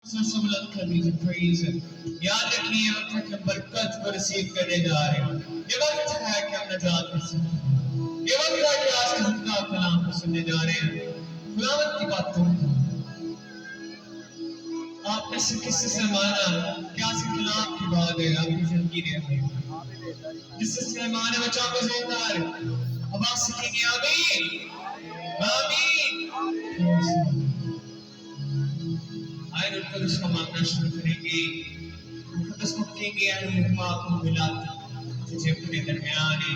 So सब लोग कभी तो praise है। याद रखिए ये वक्त है कि हम बरकत को रिसीव करने जा रहे हैं। ये वक्त है कि हम नजात को सुने। ये वक्त है कि आज के खुदा कलाम को सुनने जा रहे हैं। खुदावंद की बातों को आप में से किसी से माना क्या से कलाम की बात है आपकी जिंदगी में जिससे माने बच्चों को जिंदा है। अब आप सीखेंगे आमीन आमीन। आए रुककर उसका मानना शुरू करेंगे खुद उसको कहेंगे यार पाक को मिला तुझे अपने दरमियान है।